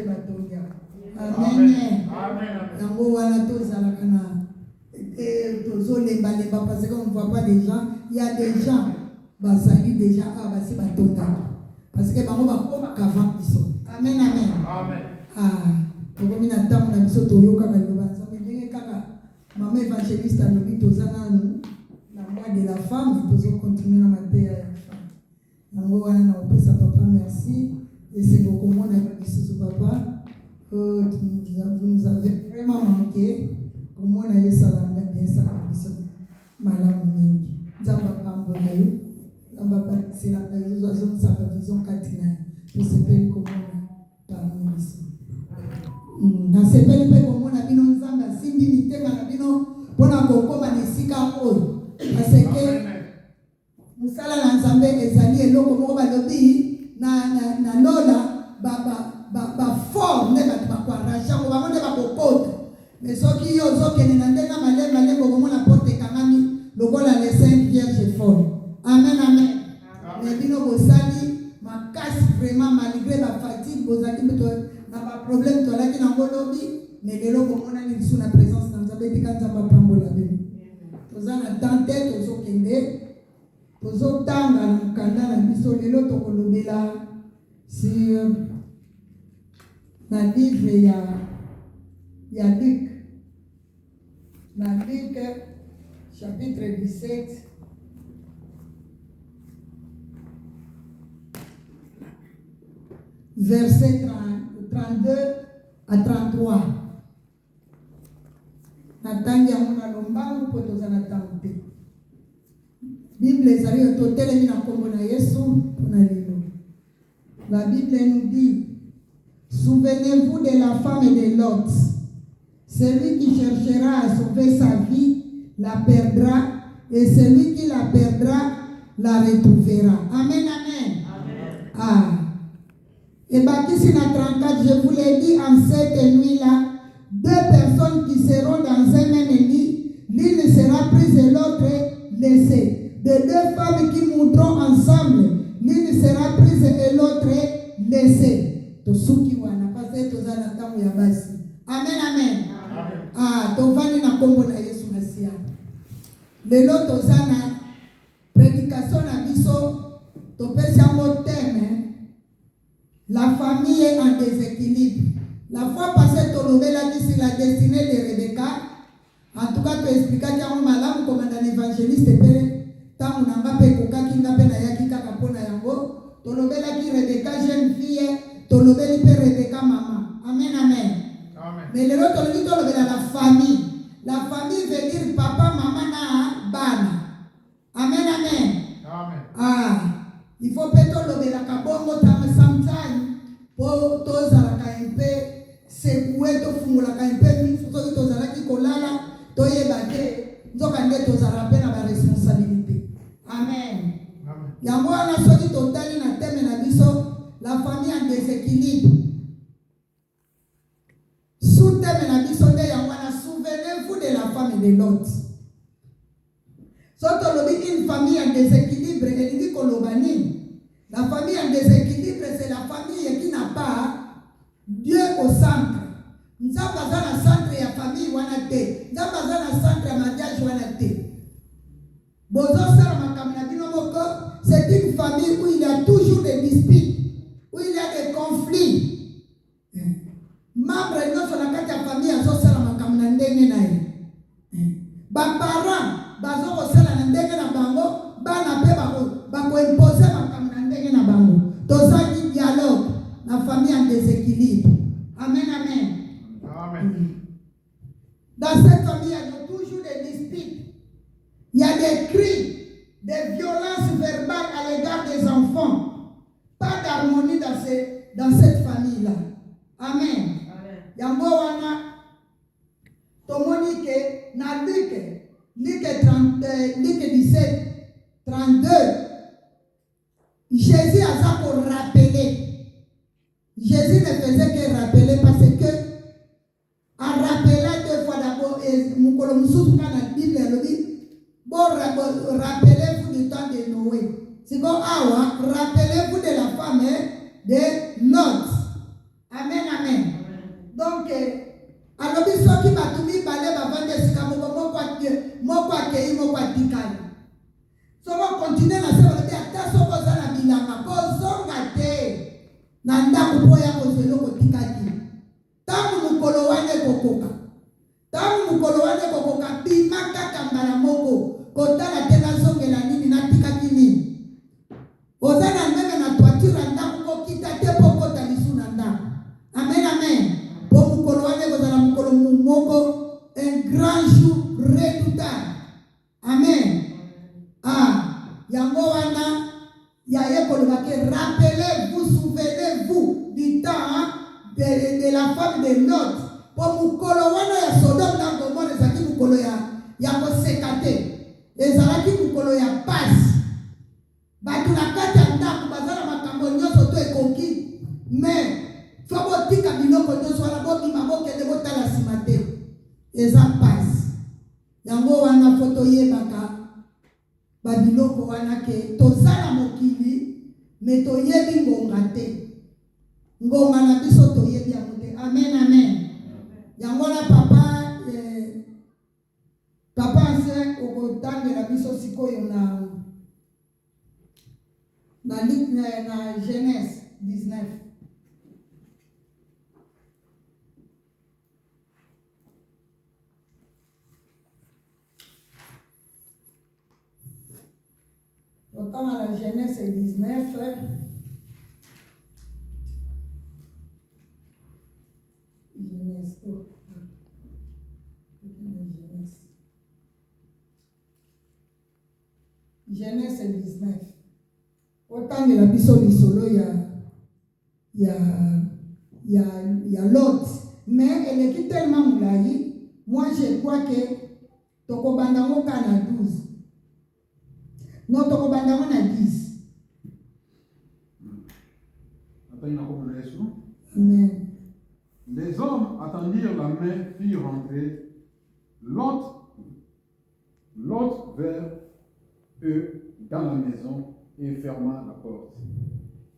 batoya. Amen. Yango wana tozalaka na tozolemba parce qu'on ne voit pas des gens. Il y a des gens bazali déjà basi batonda. Parce que bango bakoma kava biso. Amen. Tokomi na ntango na biso toyoka kaloba nzambe ndenge kaka mama évangéliste alobi tozana na mois de la femme tozokontinue na mateya ya femme. Yango wana na opesa papa merci. Et c'est beaucoup moins d'habitude papa. Vous nous avez vraiment manqué. Pour moi, on a eu ça bien ça. Madame Mingi. Zamba Pambonayu. Zamba c'est la vision de sa vision Katina. Je sais pas comment parmi ici. Dans ces pays comme on a vu nos Zamba, Simbinité, Manabino, Bonakoko, Manesika, Oy. Parce que Musala Lanzambe, Ezali, et l'eau comme on va le dire. Na lola ba forme ne ba kwa rasha ko ba ba kokota mais soki yo zokene na ndenga malema ko mona porte kangami lokola les 5 vierges folles. Amen. Mais bino bosali makasi vraiment malgré la fatigue bozaki beto na ba problème to laki na ngolobi mais lelo ko mona ni sous la présence dans nzambe tikanza ba pambola bino tozana tante tozokende tozotanga na mukanda na biso lelo tokolobela sur na livre ya Luc. Na Luc chapitre 17 verset 32 à 33. Natangi ya mwana lombangu po tozana tante. Bible ezali totelemi na kombo na Yesu mpona lelo. La Bible nous dit, souvenez-vous de la femme de Lot. Celui qui cherchera à sauver sa vie la perdra, et celui qui la perdra la retrouvera. Amen. Et Baptiste na 34, je vous l'ai dit, en cette nuit-là, 2 personnes qui seront dans un même lit, l'une sera prise et l'autre laissée. De 2 femmes qui mourront ensemble, l'une sera prise et l'autre laissée. Tosuki wana pase tozana tamu ya basi. Amen. Tovani na kombo na Yesu Masia. Lelo tozana prédication na biso topesi yango thème la famille en déséquilibre. La fois passée tolobelaki sur la destinée de Rebecca. En tout cas tu expliquais yango malamu comme un évangéliste pere. Tangu nanga pe kokaki nga pe na yaki kaka pona yango tolobela ki Rebecca jeune fille tolobeli pe Rebecca maman. Amen. Mais le lot tolobela la famille veut dire papa maman na bana. Amen. Il faut pe tolobela kabongo tama sometime po tozala ka impe sekue to fungula ka impe mifu to tozala ki kolala toyeba ke nzoka nde tozala pe na ba responsabilité. Amen. Yango wana soki totali na teme na biso la famille en déséquilibre. Sous teme na biso nde yango wana souvenez-vous de la femme de Lot. Soto lobi une famille en déséquilibre elingi koloba nini? La famille en déséquilibre c'est la famille qui n'a pas Dieu au centre. Nzambe aza na centre ya famille wana te. Nzambe aza na centre ya mariage wana te. C'est une famille où il y a toujours des disputes, où il y a des conflits. Membre de notre famille a sosala makamna ndenge na ye. Ba parents bazo kosala na ndenge na bango, bana pe bako imposer makamna ndenge na bango. Tozaki dialogue na famille en déséquilibre. Amen. Dans cette famille, il y a toujours des disputes. Il y a des cris, des violences verbales à l'égard des enfants. Pas d'harmonie dans cette famille-là. Amen. Yango wana tomonike na Luc 17, 32. Jésus a ça pour rappeler. Jésus ne faisait que rappeler parce que en rappelant 2 fois d'abord et mukolo mususu kana Bible elobi rappelez-vous du temps de Noé. C'est bon, rappelez-vous de la femme de Lot. Amen. alobi soki bato mibale bavandi esika moko akei moko atikali. Soko continue na se balobi ata soko oza na bilanga kozonga te na ndako mpo ya kozwa eloko tikaki. Ntango mokolo wana ekokoka, bima kaka mbala moko kotala te nazongela nini natikaki nini. Oza na meme na toiture ya ndako kokita te mpo kota lisu na ndako. Amen, amen. Po mokolo wana ekozala mokolo moko, un grand jour redoutable. Amen. Yango wana yaye kolobaki, rappelez-vous, souvenez-vous du temps de la femme de Lot. Po mokolo wana ya Sodome na Gomorrhe ezalaki mokolo ya koseka te, ezalaki mokolo ya pasi. Bato na kati ya ndako bazala makambo nyonso to ekoki, mais fo botika biloko nyonso wana bobima bokende botala nsima te, eza pasi. Yango wana fo toyebaka babiloko wana ke tozala mokili me toyebi ngonga te. Ngonga na biso toyebi yango te. Amen, amen. Yango na papa ancien okotangela biso sikoyo na Genèse 19. Autant à la Genèse 19, Genèse 19. Autant de la biso lisolo ya Lot. Mais elle est tellement moulaï. Moi je crois que tokobandango kana 12. Non, tokobandango na 10. Amen. Les hommes attendirent la main, firent rentrer Lot vers eux dans la maison et ferma la porte.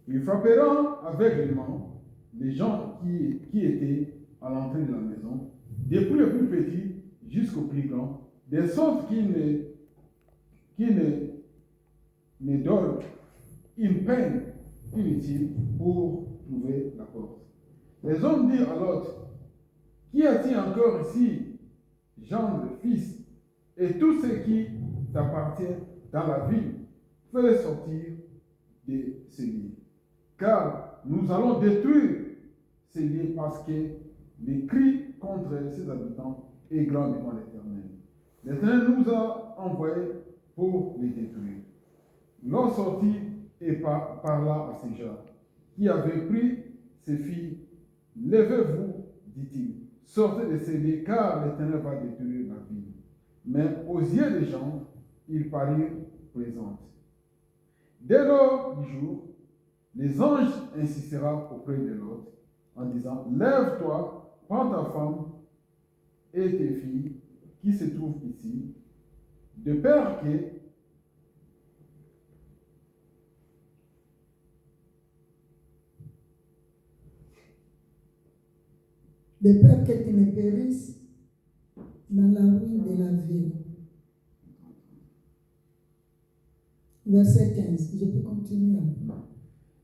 Ils frapperont aveuglément les gens qui étaient à l'entrée de la maison, depuis le plus petit jusqu'au plus grand, de sorte qu'ils ne donnent une peine inutile pour trouver la porte. Les hommes dirent à Lot, qui a-t-il encore ici, gendre, fils, et tout ce qui t'appartient dans la ville, fais-les sortir de ce lieu. Car nous allons détruire ce lieu parce que le cri contre ses habitants est grand devant l'Éternel. L'Éternel nous a envoyés pour les détruire. Lot sortit et parla à ces gens qui avaient pris ses filles. Levez-vous, dit-il, sortez de ces lieux, car l'Éternel va détruire la ville. Mais aux yeux des gens, ils parurent présentes. Dès l'heure du jour, les anges insistèrent auprès de l'autre en disant, lève-toi, prends ta femme et tes filles qui se trouvent ici, de peur que tu ne périsses dans la ruine de la ville. Verset 15. Je peux continuer.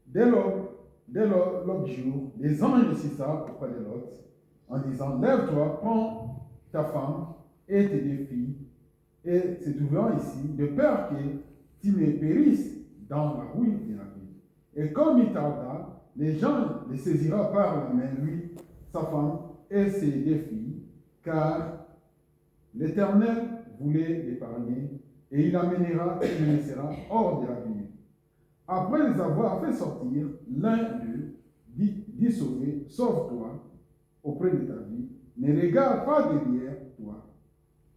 Dès l'autre jour, les anges insistèrent auprès de l'autre en disant, lève-toi, prends ta femme et tes deux filles et se trouvant ici, de peur que tu ne périsses dans la ruine de la ville. Et comme il tarda, les gens les saisiront par la main, lui, sa femme et ses deux filles, car l'Éternel voulait l'épargner, et il amènera et le laissera hors de la ville. Après les avoir fait sortir, l'un d'eux dit sauver, sauve-toi auprès de ta vie, ne regarde pas derrière toi,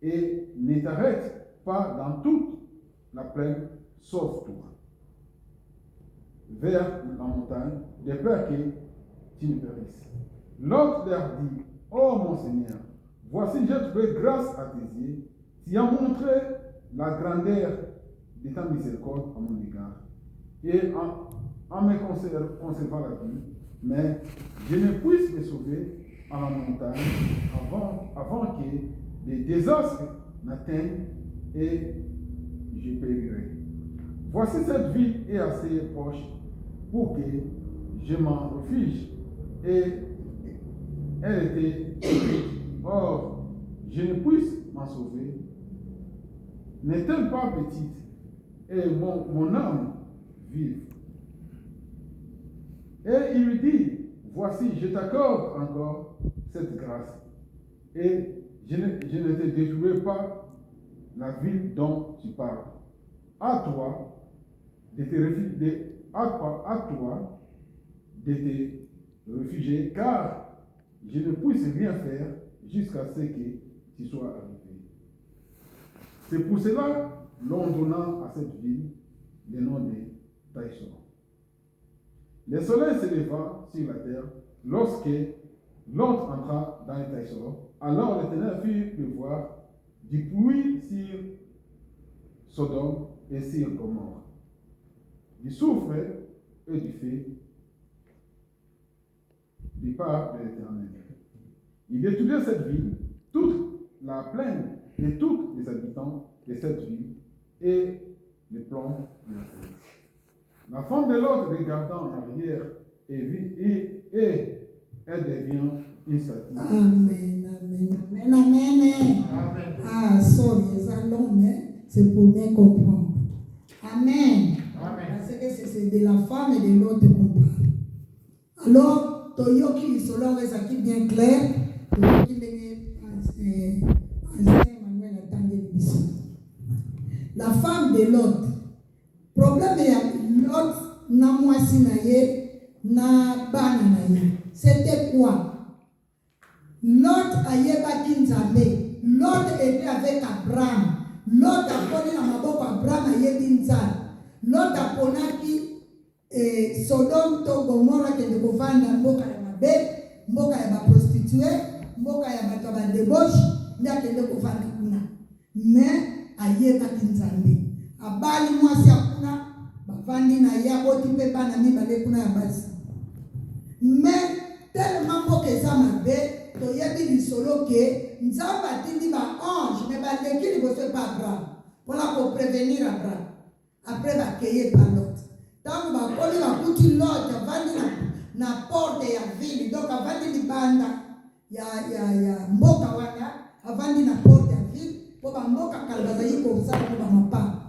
et ne t'arrête pas dans toute la plaine, sauve-toi vers la montagne, de peur que tu ne périsses. L'autre leur dit, ô mon Seigneur, voici j'ai trouvé grâce à tes yeux, tu as montré la grandeur de ta miséricorde à mon égard, et en me conservant la vie, mais je ne puisse me sauver à la montagne avant que les désastres n'atteignent et je périrai. Voici cette ville est assez proche pour que je m'en refuge. Et elle était petite. Or, je ne puisse m'en sauver. N'est-elle pas petite et mon âme vive? Et il lui dit, voici, je t'accorde encore cette grâce. Et je ne te détruirai pas la ville dont tu parles. À toi de te réfugier, car je ne puisse rien faire jusqu'à ce que tu sois arrivé. C'est pour cela l'on donna à cette ville le nom de Taïsor. Le soleil se leva sur la terre lorsque Lot entra dans le Taïsor. Alors l'Éternel fit pleuvoir du pluie sur Sodome et sur Gomorrhe, du soufre et du feu du part de l'Éternel. Il détruisit cette ville, toute la plaine et tous les habitants de cette ville et les plans de la terre. La femme de l'autre regardant en arrière et elle devient une statue. Amen, amen, amen, amen. Ah, sorry, c'est long, mais c'est pour bien comprendre. Amen. Parce que c'est de la femme et de l'autre qu'on parle. Alors, Toyoki, selon les acquis bien clairs, la femme de l'autre. Problème est l'autre n'a moisi naïe, n'a bana naïe. C'était quoi? L'autre a yébaki nzambe. L'autre était avec Abraham. L'autre a poni na maboko Abraham a yebi nzambe. L'autre a ponaki Sodome to Gomorrhe kende kovanda mboka ya mabe, mboka ya ba prostituée, mboka ya bato ba débauche, ndia kende kovanda kuna. Mais a yébaki nzambe. Abali mwasi akuna bavandi na ye aboti mpe bana mibale kuna ya basi. Mais tellement mboka eza mabe toyebi lisolo ke nzambe atindi baange me baleki liboso epa Abraham mpona koprevenir Abraham apres bakeye pa Lot. Ntango bakoli bakuti Lot avandi na porte ya ville, donc avandi libanda ya mboka wana, avandi na porte ya ville mpo bamboka kala bazali kozala mpo bamapanga.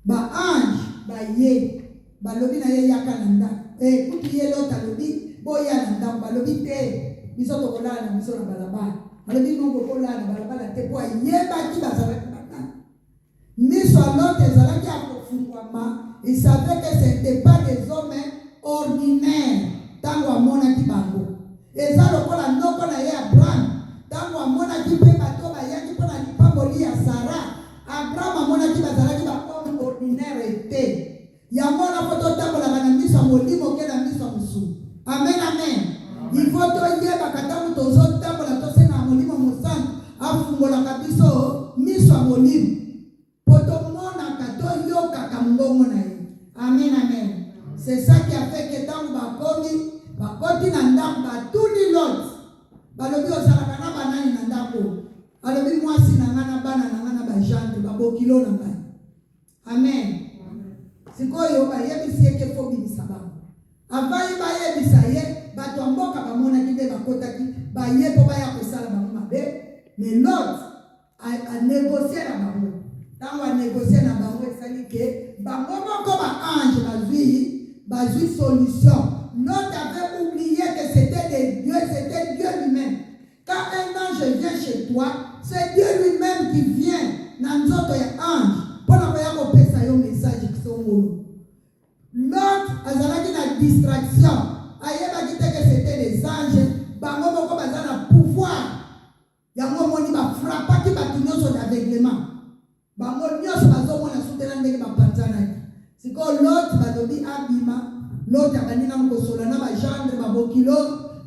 Baange baye balobi na ye yaka na ndako kuti ye Lot alobi boya na ndako balobi te biso tokolala na biso na balabala balobi nongo kolala na balabala te po ayebaki bazalaki batana miso ya Lot ezalaki akofungwama. Il savait que ce n'était pas des hommes ordinaires. Tango amonaki bango eza lokola ndoko na ye Abraham. Tango amonaki mpe bato bayaki mpona lipamboli ya Sara, Abraham amonaki bazalaki bahomme ordinaire te. Yango na foto tambolaka na miso ya molimo ke na miso ya mosusu. Amen, amen. Il faut toyebaka ntango tozotambola tosena molimo mosantu afungolaka biso miso ya molimo po tomonaka toyokaka mbongo na ye. Amen, amen. C'est ça qui a fait que ntango bakoti na ndako batuni Lot balobi ozalaka na banani na ndako, alobi mwasi na nga na bana na nga na bajante babokilo na ngai. Amen. Sikoyo bayebisi ye ke fo bimisa bango avai bayebisa ye bato ya mboka bamonaki nde bakotaki baye mpo baya kosala bango mabe. Mais Lot anegocie na bango. Ntango anegocie na bango esali ke bango moko baange bazwi solution. Lot avait oublié que c'était des dieux, c'était Dieu lui-même. Quand un ange vient chez toi, c'est Dieu lui-même qui vient dans nzoto ya ange pour koya kopesa yo message kisongolo. Lot azalaki na distraction, ayebaki te que c'était des anges. Bango moko baza na pouvoir yango moni bafrappaki bato nyonso d'aveuglement. Bango nyonso bazomona sutela ndenge bapanzanaki. Sikoyo Lot balobi abima. Lot abandi na mokosola na bagendre babokilo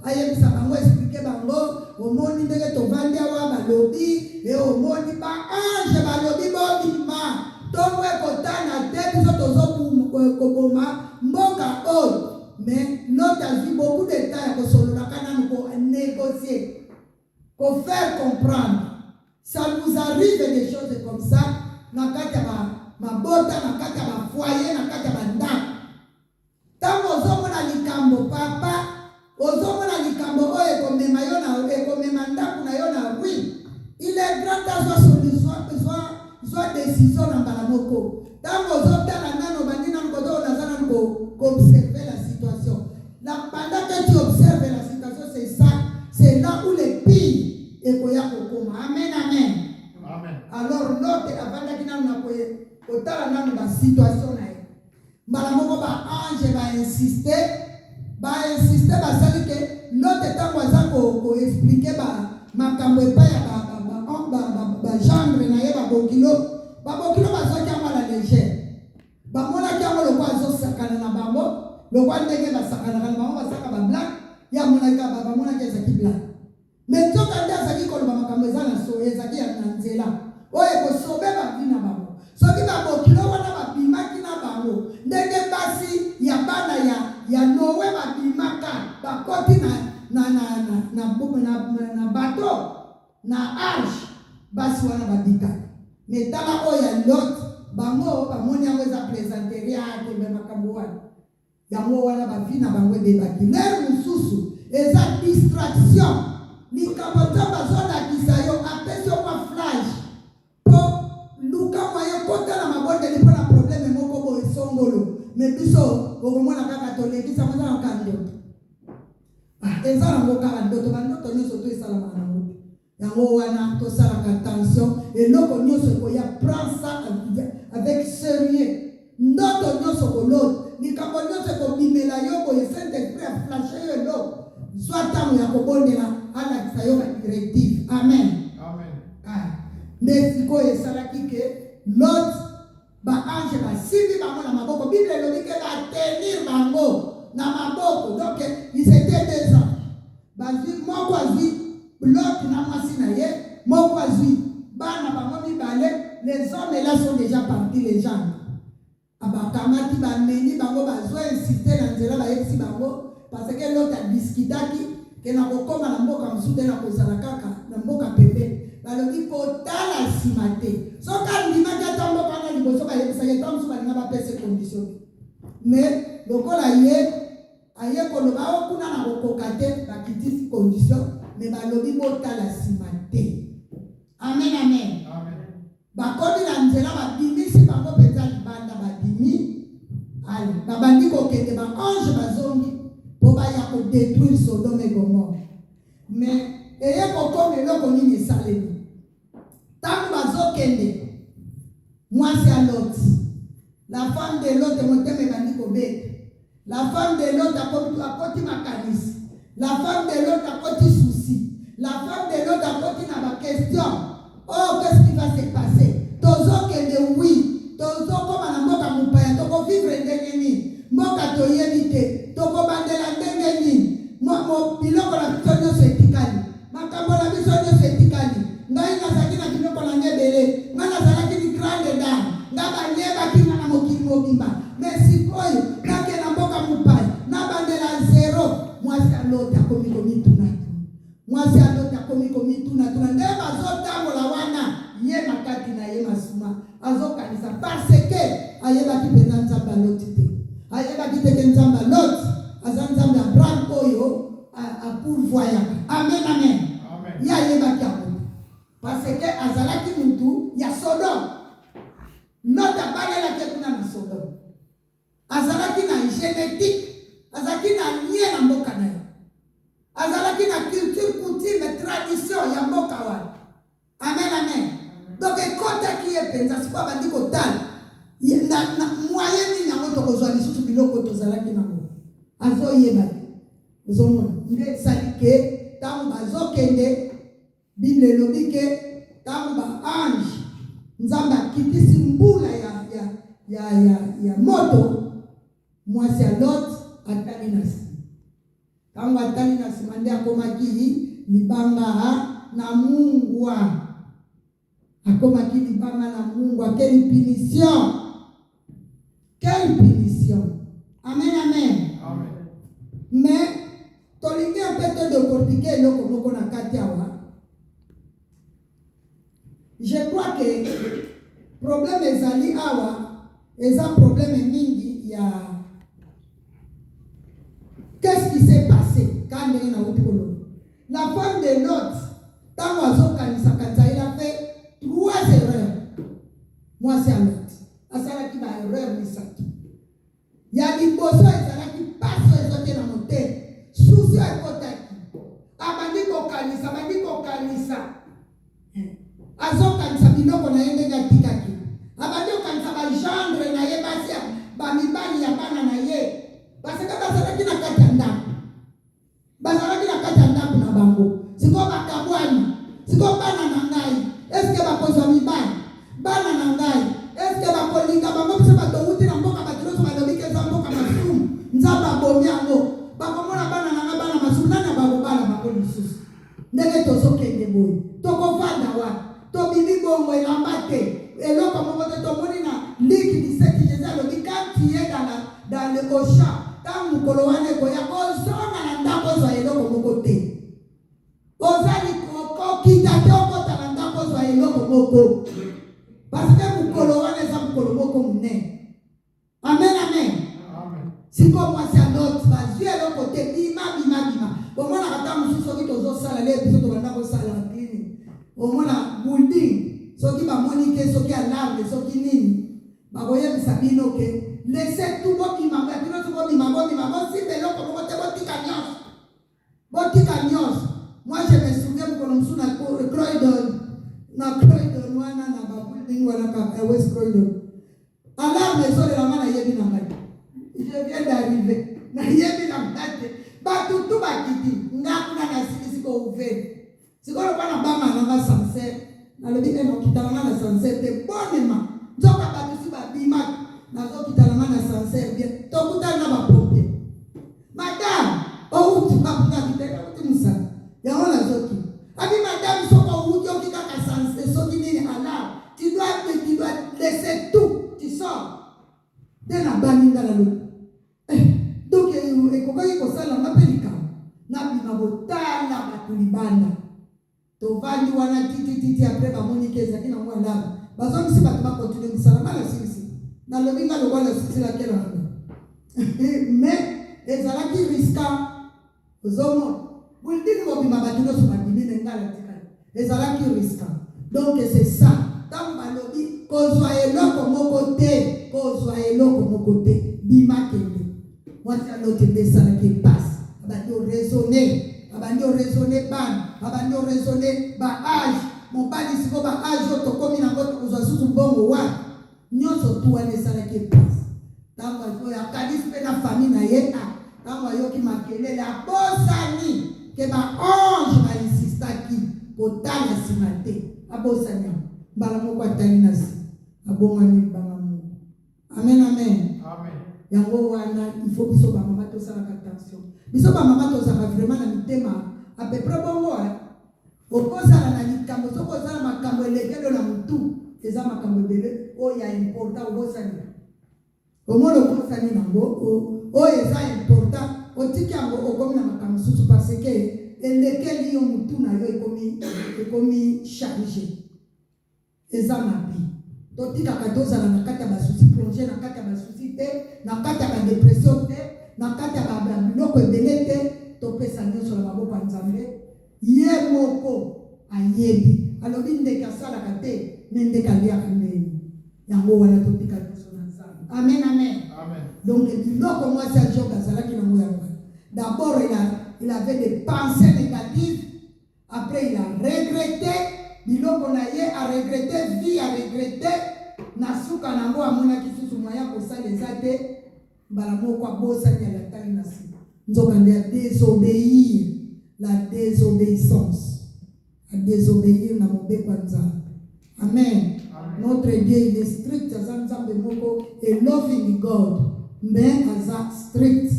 ayebisa bango explike bango omoni ndenge tovandi awa balobi omoni baange balobi bobima ntongo ekotana te biso tozokoboma mboka oyo. Mais Lot azwi beaucoup de temps ya kosololaka nanu ko pour faire comprendre. Ça nous arrive des choses comme ça. Na kati ya mabota, na kati ya mafoyer, na kati ya bandako. Tango ozomona likambo papa, ozomona likambo oyo ekomema yo na ekomema ndako na yo na oui. Il est grand à soit décision na mbala moko. Tango ozotala nano bandi nano koto onazana ko observer la situation. Pendant que tu observes la situation, c'est ça, c'est là où les pires ekoya kokoma. Amen, amen. Amen. Alors l'autre avant qui n'a pas kotala nano ba situation na ye. Mbala moko ba ange ba insister basali ke l'autre tango aza ko expliquer ba makambo epa ya ba genre na ye babokilo bazoki yango la légère. Bamonaki yango lokwa azosakana na bango, lokwa ndenge basakanaka na bango basaka bablak ya monaka bamonaki ezaki blak. Mais nzoka nde azali koloba makambo eza na so ezaki na nzela oyo ekosobe bavi na bango. Soki babokilo wana babimaki na bango ndenge basi ya bana ya Noe babimaka bakoti na bato na arche basi wana babika. Mais tala oya Lot bango bamoni yango eza plaisanterie akembe makambo wana yango wana bavi na bango ebebaki. Lere mosusu eza distraction likambo nto bazolakisa yo apesi yo kwa flash po luka moye kotala mabondeli mpo na probleme moko boye songolo. Mais biso okomona kaka tolekisa moza na kandoto eza nango kaka ndoto bandoto nyonso to esalamaka nango yango wana tosalaka attention eloko nyonso ekoya prend ça avec sérieux. Ndoto nyonso kolota likambo nyonso ekobimela yo boye Saint-Esprit aflashe yo eloko zwa ntango ya kobondela alakisa yo badirective. Amen. Nde sikoyo esalaki ke Lot baange basimbi bango na maboko. Bible elobi ke batenir bango na maboko. Donc ils étaient deux ans. Bazwi moko azwi Lot na mwasi na ye, moko azwi bana bango mibale. Les hommes là sont déjà partis, les gens abakamati bameni bango bazwa insister na nzela bayebisi bango parce que Lot adiskitaki ke na kokoma na mboka mosusu na kozala kaka na mboka pembeni. Balobi kotala nsima te soki andimaki ata mboka wana liboso bayebisaki ata mosusu balinga bapesa condition. Mais lokola ye aye koloba okuna na kokoka te bakitisi condition. Mais balobi botala nsima te. Amen, amen. Bakomi na nzela babimisi bango mpenza libanda babimi ale babandi kokende baange bazongi mpo baya kodétruire Sodome et Gomorre. Mais eye kokoma eloko nini esalemi ntango bazokende mwasi ya Lot, la femme de Lot motema ebandi kobeta, la femme de Lot akoti makanisi, la femme de Lot akoti souci, la femme de Lot akoti na bakestion. Oh, qu'est-ce qui va se passer? Tozo kende oui, tozo koma na mboka mupaya, toko vivre ndenge nini? Mboka toyebi te, toko bandela ndenge nini? Biloko na biso nyonso etikali, makambo na biso nyonso etikali. Ngai nazalaki na biloko na ngebele, ngai nazalaki ni grande dame, ngai banyebaki nga na mokili mobimba. Mais sikoyo, nake na mboka mupaya, na bandela zero, mwasi ya Lot akomi komituna. Mwasi ya Lot akomi komituna. Nde bazotambola wana ye makati na ye masuma azokanisa parce que ayebaki mpenza nzambe ya Lot te. Ayebaki teke nzambe ya Lot aza nzambe ya Abraham oyo apourvoyaka. Amen, amen. Ye ayebaki yango parce que azalaki mutu ya Sodome. Lot abalelaki kuna na Sodome, azalaki na génétique, azalaki na nie na mboka na ye, azalaki na culture, coutume, tradition ya mboka wana. Amen, amen. Donc ekotaki ye mpenza sikoyo bandi kotala na moyen nini yango tokozwa lisusu biloko tozalaki nango azoyeba te. Ozomona nde esali ke ntango bazokende Bible elobi ke ntango baange nzambe akitisi mbula ya moto, mwasi ya Lot atali na nsima. Ntango atali na nsima nde akomaki libanga na mungwa. Akomaki libanga na mungwa. Quelle punition! Quelle punition! Amen, amen. Mais tolingi un peu de décortiquer eloko moko na kati awa Je crois que problème ezali awa, eza problème mingi ya qu'est-ce qui s'est passé quand il y a eu la femme de Lot, tant oiseau kanisa kanisa, il a fait 3 erreurs. Moi c'est un Lot. Asala qui va erreur mais ça. Il y a des bosso ezala qui passe les autres dans mon tête. Souci à côté. Abandi ko kanisa. Azo kanisa biloko na yende ngatikaki. Abandi ko kanisa ba gendre na ye basi ba mibali ya bana na ye. Parce que basala qui na katanda. Basala qui na katanda na bango. Siko bakabwani. Siko bana na ngai. Est-ce que bakozwa mibali? Bana na ngai. Est-ce que bakolinga bango bisa batouti na mboka batiloso balobike za mboka masumu. Nzaba bomi yango. Bakomona bana na bana masumu nana bakobala bakoli susu. Ndenge tozokende boye. Tokovanda wa. Tobibi bongo elamba te. Eloko moko te tomoni na liki diseki Jésus lobi quand tu es dans le Ocha. Tant mukolo wane ko ya kozonga na ndako zwa eloko moko te. Ozali koko kita te okota na ndako zwa eloko moko. Parce que mukolo wane za mukolo moko mune. Amen, amen. Amen. Siko mwasi alot bazwi eloko te bima. Omona kata mususu soki tozosala le episode banda kosala klini. Omona building soki bamoni ke soki alarme soki nini. Bakoyebisa bino ke laissez tout votre imam, et puis notre imam, si mais l'autre, votre cagnos. Moi, je me souviens que nous sommes à Croydon, na West Croydon. Alors, mais sur la main, je viens d'arriver. Na yebi na mtate. Ba tout ba kiti. Ngakuna na siko ouvert. Siko le bana bama na sancerre. Na le bi eno kitana na sancerre te bonnement. Nzoka ba tusi ba bima. Nazo kitalanga na sancerre bien. Tokuta na ba pompier. Madame, oh tu vas pas kitaka kuti musa. Ya ona zoki. Abi madame soko ujo kitaka sancerre soki nini ala. Tu dois laisser tout. Tu sors. Dena baninga la lo. Donc ekokoki kosala mapelika. Na bima botala batulibanda. Tovandi wana titi après ba monikeza kina mwana. Bazo misi batuma continuer misalama la sisi. Dans le binga le roi c'est laquelle mais les alaki risquant aux hommes vous le dites vous m'abattuno sur ma bini n'engala les alaki risquant donc c'est ça tant malobi kozwa eloko moko côté bima kende moi c'est l'autre descend qui passe abandi raisonner abandi raisonner ba âge mon bali siko ba âge to komi na ngoto kozwa susu bongo wa nyonso tu wana esalaki place ntango akanisi na famille na ye ntango ayoki makelele abosani ke baange bainsistaki kotala nsima te abosani yango mbala moko atali na si abongani libanga moko amen yango wana ifo biso bamama tosalaka attention biso bamama tozalaka vraiment na mitema apepres bongo okozala na likambo soki ozala makambo elekelo na mutu eza makambo ebele oyo ya important obosani omona okosani nango oyo eza important otiki yango okomi na makambo susu parce que elekeli yo mutu na yo ekomi charge eza mabe totikaka tozala na kati ya basusi plonge na kati ya basusi te na kati ya badepression te na kati ya biloko ebele te topesa nyonso na maboko ya Nzambe ye moko ayebi alobi ndeke asalaka te mende kaliaka mbeni yango wana totika nyonso na Nzambe amen donc biloko mwasi ya Job azalaki nango yango d'abord il avait des pensées négatives après il a regretté biloko na ye a regretté vie a regretté na suka nango amonaki susu moya kosala eza te mbala moko abosani alatali na sika nzoka nde ya désobéir la désobéissance à désobéir na mobeko ya Nzambe amen. Notre Dieu il est strict azanzambe moko et loving God mais aza strict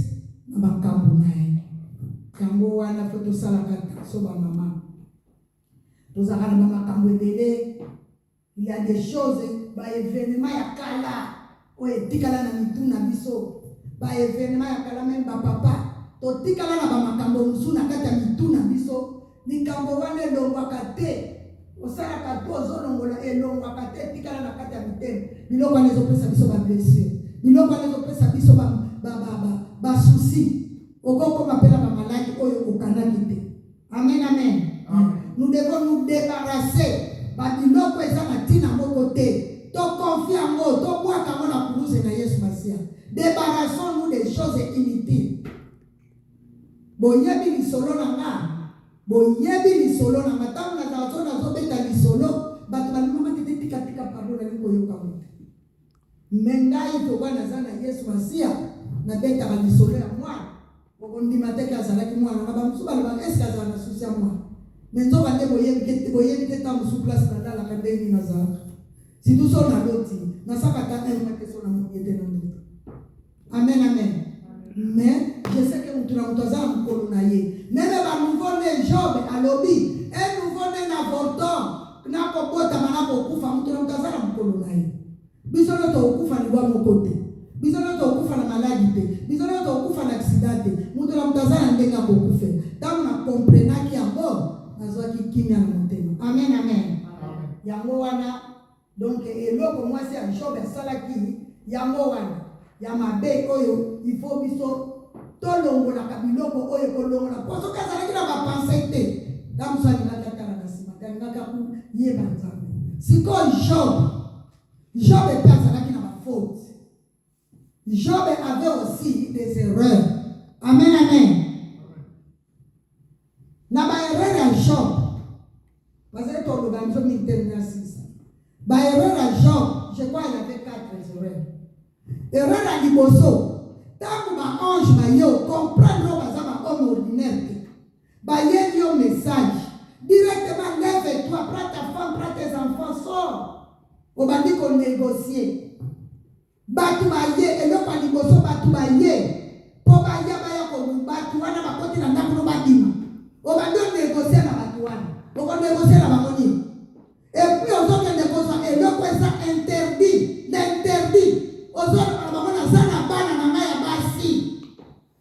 na makambo na ye yango wana fo tosalaka so bamama tozalaka na bamakambo ebele il y a des choses baévénement ya kala oyo etikala na mitu na biso baévénement ya kala meme bapapa totikala na bamakambo mosusu na kati ya mitu na biso likambo wana elongwaka te osala katozo longola elongo akate tikala na kati ya mitema biloko wana pesa biso ba blessure biloko wana pesa biso ba souci okoko mapela ba malaki oyo okanaki te. Amen, amen. Nous devons nous débarrasser ba biloko eza na tina moko te to confier ngo to kwa kama na kuruze na Yesu Masia. Débarrassons-nous des choses inutiles. Boyebi lisolo na nga boyebi lisolo na matamu na tazo na zobeta lisolo batu balimama tika pardon na liko yoka mote mengai to bwana zana Yesu Masia na beta ba lisolo ya mwana okondi mateka zalaki mwana na bamsuba na eska za na susia mwana menzo bande boyebi ke tamu su place na dala kadeni na za si tu so na loti na saka ta ema ke so na muyete na ndoto. Amen, amen. Mais je sais que nous devons nous connaître. Même le nouveau-né Job à l'obé, un nouveau-né n'importe n'a pas beau tamana pour kufa, nous devons nous connaître. Bisous notre kufa ni wa mon côté. Bisous notre kufa na maladie. Bisous notre kufa na accident. Nous devons nous ndenga pour kufa. Tant na comprendre qui en bon, azwa ki kimia na motema. Amen, amen. Yango wana donc eloko moi c'est Job salaki yango wana. Ya mabe oyo il faut biso tolongo na kabiloko oyo kolongola poso kaza na ba pensée te damu sali na kaka na sima kali na kaku yeba nzambe siko Job était azalaki na ba faute. Job avait aussi des erreurs. Amen, amen. Na ba erreur ya Job bazali to lo ba nzo mi terminasisa ba erreur ya Job je crois il avait 4 erreurs. Erreur à liboso. Tant ma ange ma yo comprendre bazama homme ordinaire. Ba yo message. Directement lève-toi, prends ta femme, prends tes enfants, sors. Au bandi qu'on négocier. Batu ba ye elo pa liboso batu ba ye. Po ba ya ba ya ko batu wana ba koti na ndako no badima. Au bandi on négocier na batu wana. O ko négocier na bakoni. Et puis on doit négocier elo ko ça interdit, l'interdit. Ozona bana sana bana na ngaya basi.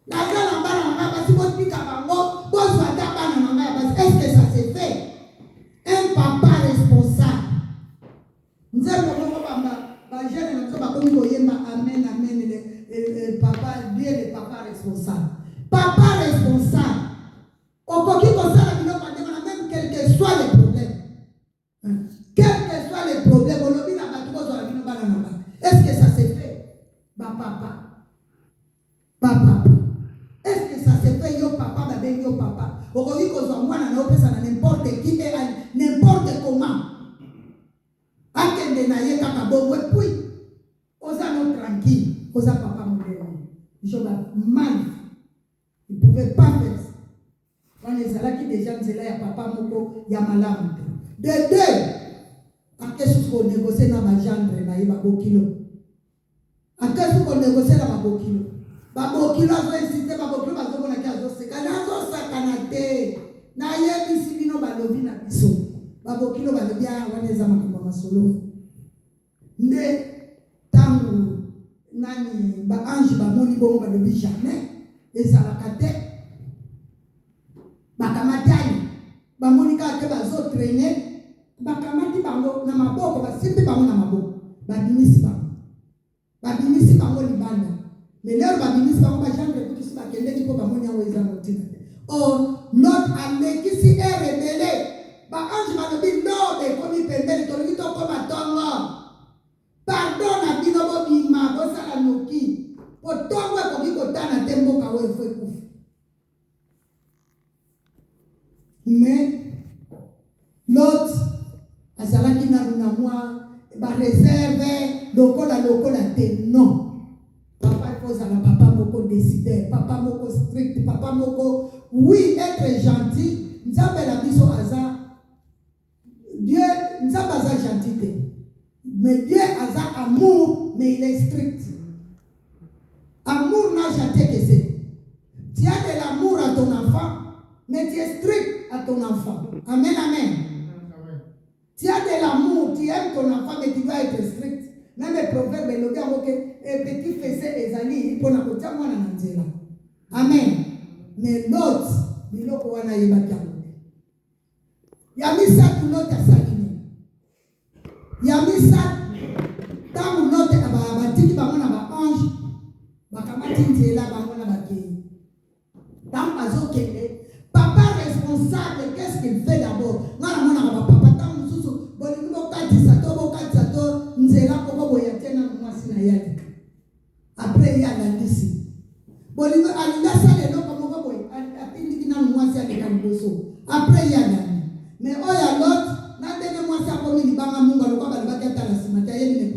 La sana bana na ngaya basi bopika bango, bozwa ta bana na ngaya basi. Est-ce que ça se fait? Un papa responsable. Nzembo mo bamba, ba jeune na ba komi koyemba amen amen le papa Dieu le papa responsable. Papa responsable. Okoki kosala biloko ndema na même quel que soit le problème. Quel que soit le problème, on obi na batu bozwa bino bana na ngaya. Est-ce que ça se fait? Papa. Est-ce que ça se fait yo papa ba ben yo papa? Okoki kozwa mwana na opesa na n'importe qui et n'importe comment. Akende na ye kaka bongo et puis oza no tranquille, oza papa modèle. Job mal. Il pouvait pas faire ça. On les a là qui déjà nzela ya papa moko ya malamu. De deux. Akesu ko négocier na ba gendre na ye ba bokilo. Akasu ko négocier na babokilo. Babokilo azo insiste babokilo bazo na kia zo seka na zo sakana te. Na ye bisi bino balobi na biso. Babokilo balobi a waneza makambo masolo. Nde tangu nani ba ange ba moni bongo balobi jamais ezalaka te. Bakamatani bamoni ka ke bazo traîner bakamati bango na maboko basimbi bango na maboko. Babimisi bango. Babimisi bango libanda. Mais leur babimisi bango ba genre ko kisi bakende ki ko bamoni awo eza motina. Oh, l'autre année qui s'est rebellé. Ba ange balobi no be komi pembele to lito ko matongo. Pardon na bino bo bima bo sala noki. Potongo ko biko tana tembo ka we fwe kufu. Mais l'autre azalaki na moi ba réserve lokola te non. Papa pose à la papa moko décideur, papa moko strict, papa moko oui être gentil, nzambe la biso aza Dieu nzambe aza gentil. Mais Dieu aza amour, mais il est strict. Amour n'a gentil que c'est. Tu as de l'amour à ton enfant, mais tu es strict à ton enfant. Amen, amen. Tu as de l'amour, tu aimes ton enfant, mais tu dois être strict. Même le proverbe, le gars, petit fessé les amis, pour la côté, moi, amen. Mais l'autre, il y a mis ça pour l'autre à salir. Yamisa, tant que l'autre a dit qu'il va avoir un ange, il va avoir un ange. Tant que papa responsable, qu'est-ce qu'il fait d'abord? Papa, tant que après, il y a la liste. Après, il y a la mais oh, il y a l'autre, n'a moi ça comme il va à mon balcon, il va être à la cimetière, il y a une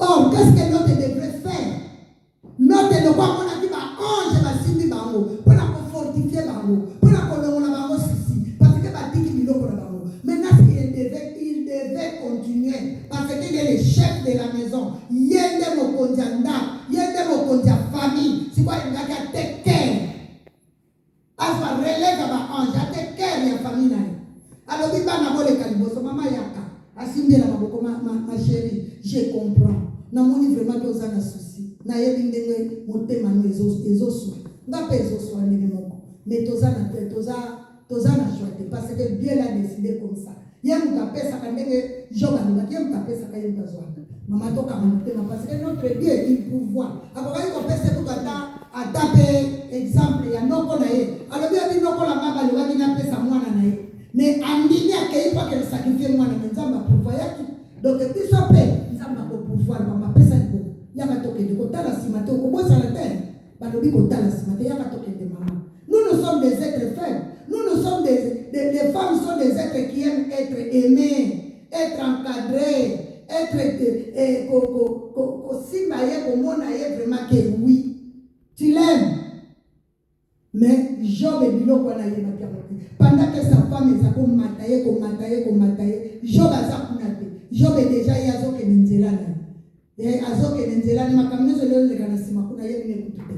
oh, qu'est-ce que l'autre devrait faire? L'autre est le roi, on a dit, ange va signer bango, pour fortifier bango, pour la parce que va dire qu'il bango. Maintenant, il devait continuer, parce qu'il est le chef de la maison. Il y a des mots qu'on il y a des mots qu'on famille. C'est quoi, il a take care. Alpha relève à ange, à take care de la famille. Alors, il va n'avoir les calibos, maman yaka. Asimbi la maboko, ma chérie, je comprends. Na moni vraiment que ça na souci. Na yebi ndenge motema no ezosu. Ngape ezosu ndenge moko. Mais toza na choix parce que Dieu l'a décidé comme ça. Yem ka pesa ka ndenge joba ni yem ka pesa ka yem tazwa. Mama toka motema parce que notre Dieu il pouvoir. Akoka ko pesa pour à taper exemple ya noko na ye. Alors bien noko la mama le waki na pesa mwana na ye. Mais andini akei pas que le sacrifier mwana nzamba pouvoir yaki. Donc biso pe nzamba ko pouvoir mama pesa ko yaka toke ko tala simate ko bosa la terre. Balobi ko tala simate yaka toke de mama. Nous sommes des êtres faibles. Nous sommes les femmes sont des êtres qui aiment être aimés, être encadrés, être vraiment que oui. Tu l'aimes. Mais Job est dit pendant que sa femme est comme mataye, Job a zakunate. Job est déjà yazo ke nzelana. Et azo ke nzelana makamno zolo le kana sima kuna yeye ne kutute.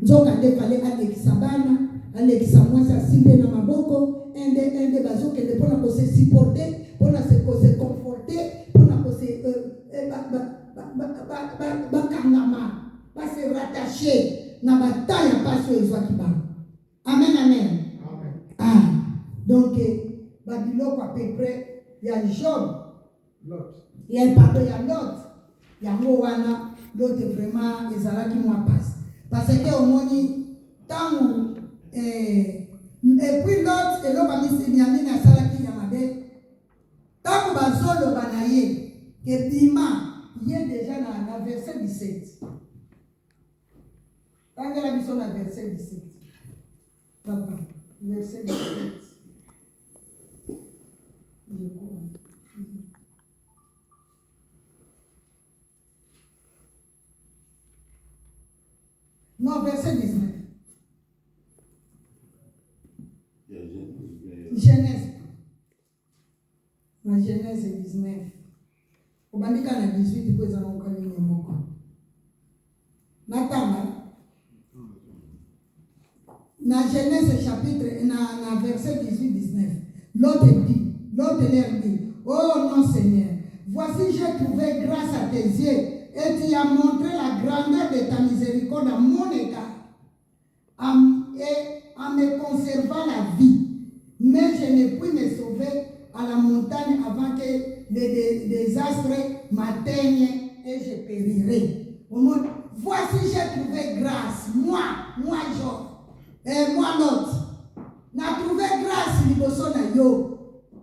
Nzoka de fale alekisa bana, alekisa mwasa simbe na maboko, ende bazoke de pona ko se supporter, pona se conforter, pona ko se bakangama, pas se rattacher na bataille pas sur les akibana. Amen, amen. Amen. Ah. Donc Babylone à peu près, il y a Job, il y a pardon, il y a l'autre, il y a Moana, l'autre vraiment les Arabes qui m'ont passé. Parce que au moins tant et puis l'autre et l'autre va m'enseigner à Salaki Yamade tant que bazolo banaye que bima il est déjà dans le verset 17. Quand il a mis sur le verset 17. Papa, verset 17. Non, verset 19. Genèse. La Genèse est 19. Au bandika na 18, il peut y avoir un moko. Natama. Na Genèse chapitre, na verset 18-19. L'autre leur dit, oh non Seigneur, voici j'ai trouvé grâce à tes yeux et tu as montré la grandeur de ta miséricorde à mon égard et en me conservant la vie. Mais je ne puis me sauver à la montagne avant que les désastres m'atteignent et je périrai. Voici j'ai trouvé grâce, moi Job, et moi l'autre. N'a trouvé grâce liboso na yo.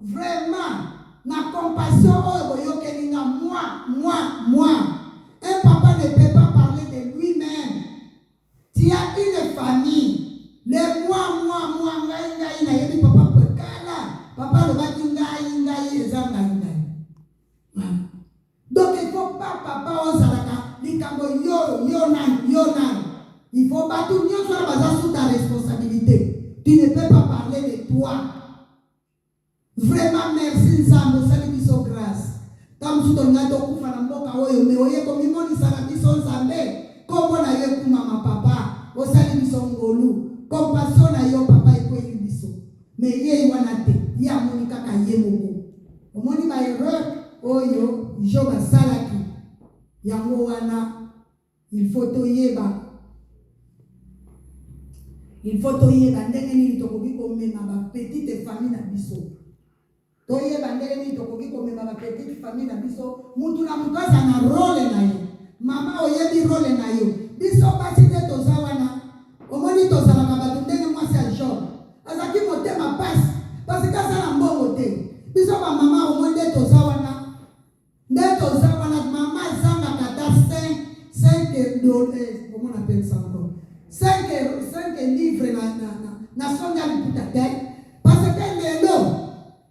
Vraiment, na compassion moi. Un papa ne peut pas parler de lui-même. Tu as une famille. Les moi, ngai na yebi papa pekala. Papa le baki ngai ezanga ngai. Donc il faut pas papa ozalaka likambo yo nan. Il faut pas tout nyo sur la sous ta responsabilité. Tu ne peux pas parler de toi. Vraiment merci Nzambo sali biso grâce. Tam suto ngato kufa na mboka oyo me oye ko mimoni sala biso Nzambe. Kombo na ye ku mama papa, osali biso ngolu. Compassion na yo papa ekweli biso. Me ye wana te, ya moni kaka ye moko. Omoni ba erreur oyo Job salaki. Yango wana il faut to yeba. Il faut toyeba ndenge nini tokoki komema ba petite famille na biso. Toyeba ndenge nini tokoki komema ba petite famille na biso. Mutu na mutu aza na rôle na ye. Mama oyebi rôle na yo. Biso basi te toza wana. Omoni tozalaka bato ndenge mwasi ya Job. Azaki motema pasi. Parce que aza na mbongo te. Biso ba mama omoni nde toza wana. Nde toza wana mama zanga kata 5 dollars. Comment on appelle ça encore? 5 livres na songa liputa te. Parce que lelo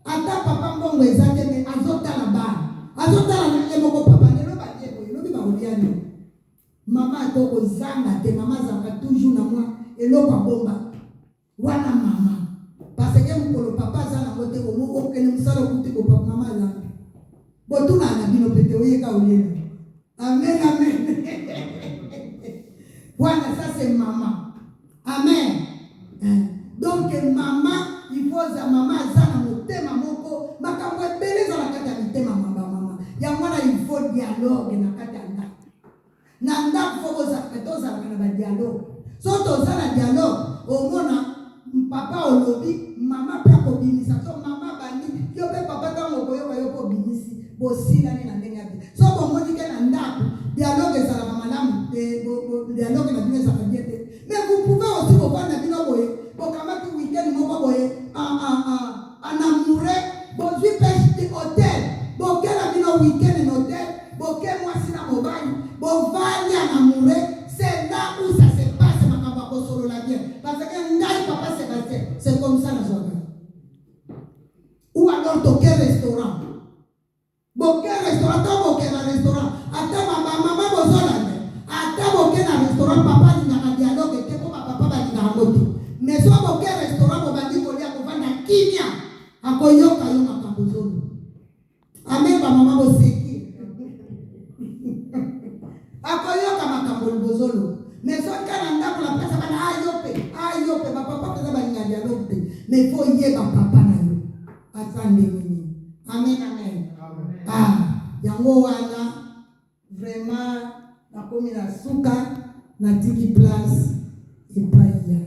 ata papa mbongo ezate me azotala bana. Azotala na emoko papa lelo ba dieko elobi ba oliani. Mama atoko zanga te, mama zanga toujours na moi eloko bomba. Wana mama. Parce que mukolo papa zana kote ko mo okene musalo kuti ko papa mama zanga. Botuna na bino pete oyeka olieni. Amen, amen. Voilà, ça c'est maman. Amen. Donc maman, il faut que maman zana motema moko, makambo ebele za nakata mitema mama. Ya mwana il faut dialogue na kata nda. Na nda faut za na dialogue. So to za dialogue, omona papa olobi, mama pe ko binisa. So mama bani, yo pe papa ka moko yo ko binisi. Bosila ni na ndenge ati. So bomoni ke na ndaku, dialogue za la malamu, dialogue na bino za kadiete. Mais vous pouvez aussi vous prendre na bino boye, pour kamati week-end moko boye, anamure, bon vi pêche hôtel, bon kela bino week-end en hôtel, bon ke moi si na mobile, bon vali anamure, c'est là où ça se passe makamba ko solo la bien. Parce que ndai papa Sébastien, c'est comme ça na journée. Ou alors toquer restaurant. Boke restaurant, boke na restaurant. Ata mama bozola. Ata boke na restaurant papa ni na dialogue ke ko papa ba ni na ngoti. Mais so boke restaurant bo bandi ko lia ko vanda kimia. Akoyoka yo makambo zolo. Amen ba mama bo seki. Akoyoka makambo bozolo. Mais so kana ndako la pesa bana ayope ba papa pesa ba ni na dialogue. Mais faut yeba papa na yo. Atande nini. Amen, amen. Yango wana vraiment nakomi na suka na tiki place epaya.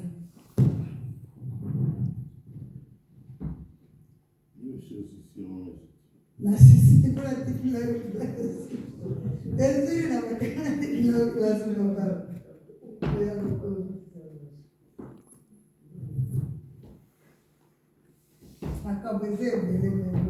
La sisi te la tiki place. Ezili na makana tiki place no ba. Akabeze mbele mbele.